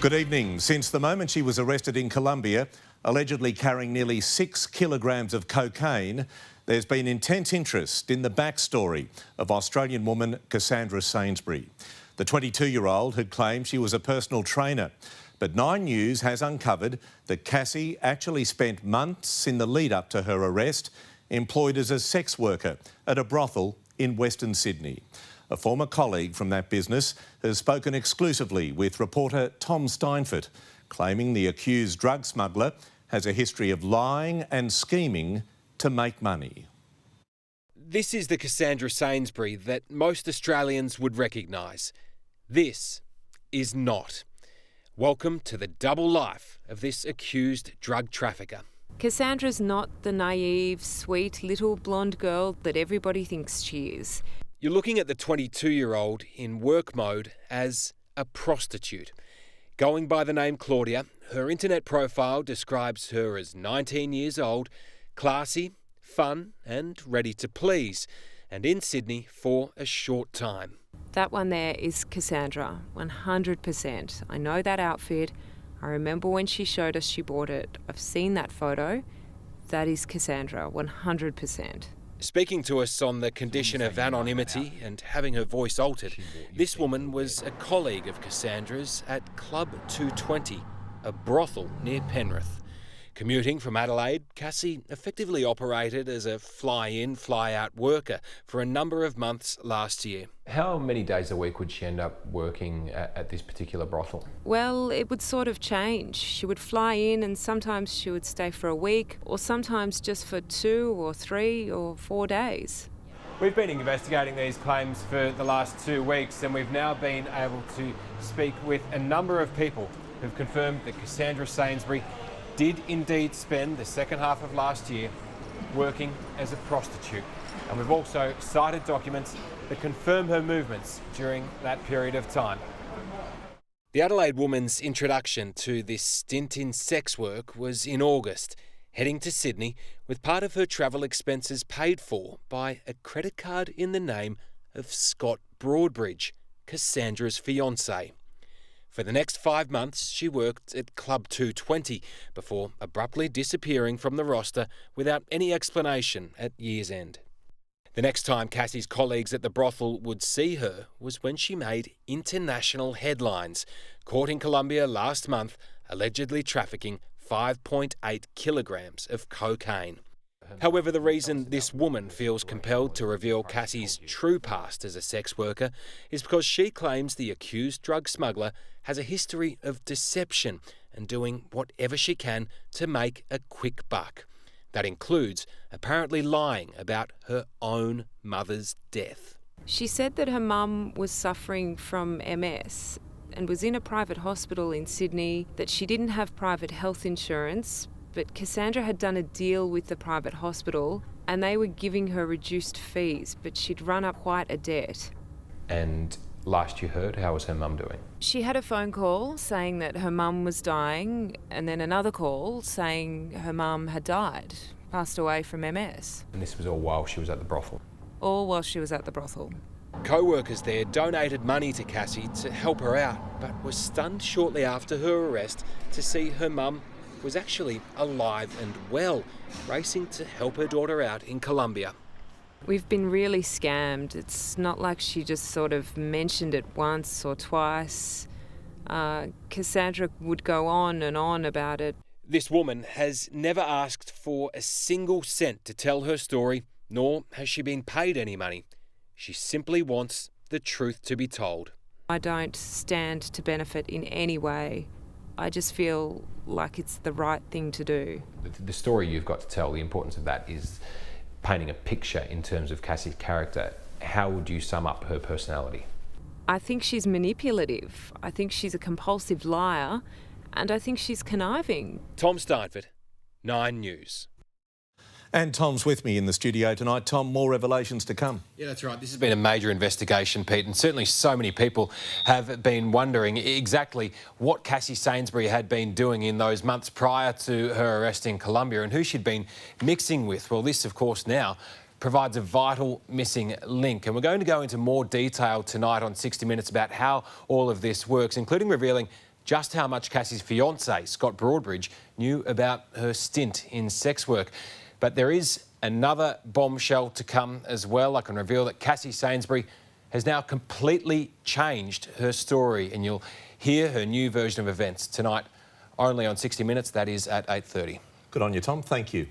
Good evening. Since the moment she was arrested in Colombia, allegedly carrying nearly 6 kilograms of cocaine, there's been intense interest in the backstory of Australian woman Cassandra Sainsbury. The 22-year-old had claimed she was a personal trainer, but Nine News has uncovered that Cassie actually spent months in the lead-up to her arrest employed as a sex worker at a brothel in Western Sydney. A former colleague from that business has spoken exclusively with reporter Tom Steinfort, claiming the accused drug smuggler has a history of lying and scheming to make money. This is the Cassandra Sainsbury that most Australians would recognise. This is not. Welcome to the double life of this accused drug trafficker. Cassandra's not the naive, sweet little blonde girl that everybody thinks she is. You're looking at the 22-year-old in work mode as a prostitute. Going by the name Claudia, her internet profile describes her as 19 years old, classy, fun and ready to please, and in Sydney for a short time. That one there is Cassandra, 100%. I know that outfit. I remember when she showed us she bought it. I've seen that photo. That is Cassandra, 100%. Speaking to us on the condition of anonymity and having her voice altered, this woman was a colleague of Cassandra's at Club 220, a brothel near Penrith. Commuting from Adelaide, Cassie effectively operated as a fly-in, fly-out worker for a number of months last year. How many days a week would she end up working at this particular brothel? Well, it would sort of change. She would fly in and sometimes she would stay for a week, or sometimes just for 2 or 3 or 4 days. We've been investigating these claims for the last 2 weeks, and we've now been able to speak with a number of people who've confirmed that Cassandra Sainsbury did indeed spend the second half of last year working as a prostitute. And we've also cited documents that confirm her movements during that period of time. The Adelaide woman's introduction to this stint in sex work was in August, heading to Sydney with part of her travel expenses paid for by a credit card in the name of Scott Broadbridge, Cassandra's fiancé. For the next 5 months, she worked at Club 220 before abruptly disappearing from the roster without any explanation at year's end. The next time Cassie's colleagues at the brothel would see her was when she made international headlines, caught in Colombia last month, allegedly trafficking 5.8 kilograms of cocaine. However, the reason this woman feels compelled to reveal Cassie's true past as a sex worker is because she claims the accused drug smuggler has a history of deception and doing whatever she can to make a quick buck. That includes apparently lying about her own mother's death. She said that her mum was suffering from MS and was in a private hospital in Sydney, that she didn't have private health insurance, but Cassandra had done a deal with the private hospital and they were giving her reduced fees, but she'd run up quite a debt. And last you heard, how was her mum doing? She had a phone call saying that her mum was dying, and then another call saying her mum had died, passed away from MS. And this was all while she was at the brothel? All while she was at the brothel. Co-workers there donated money to Cassie to help her out, but was stunned shortly after her arrest to see her mum was actually alive and well, racing to help her daughter out in Colombia. We've been really scammed. It's not like she just sort of mentioned it once or twice. Cassandra would go on and on about it. This woman has never asked for a single cent to tell her story, nor has she been paid any money. She simply wants the truth to be told. I don't stand to benefit in any way. I just feel like it's the right thing to do. The story you've got to tell, the importance of that is painting a picture in terms of Cassie's character. How would you sum up her personality? I think she's manipulative. I think she's a compulsive liar, and I think she's conniving. Tom Steinfort, Nine News. And Tom's with me in the studio tonight. Tom, more revelations to come. Yeah, that's right. This has been a major investigation, Pete, and certainly so many people have been wondering exactly what Cassie Sainsbury had been doing in those months prior to her arrest in Colombia and who she'd been mixing with. Well, this, of course, now provides a vital missing link. And we're going to go into more detail tonight on 60 Minutes about how all of this works, including revealing just how much Cassie's fiancé, Scott Broadbridge, knew about her stint in sex work. But there is another bombshell to come as well. I can reveal that Cassie Sainsbury has now completely changed her story, and you'll hear her new version of events tonight only on 60 Minutes. That is at 8:30. Good on you, Tom. Thank you.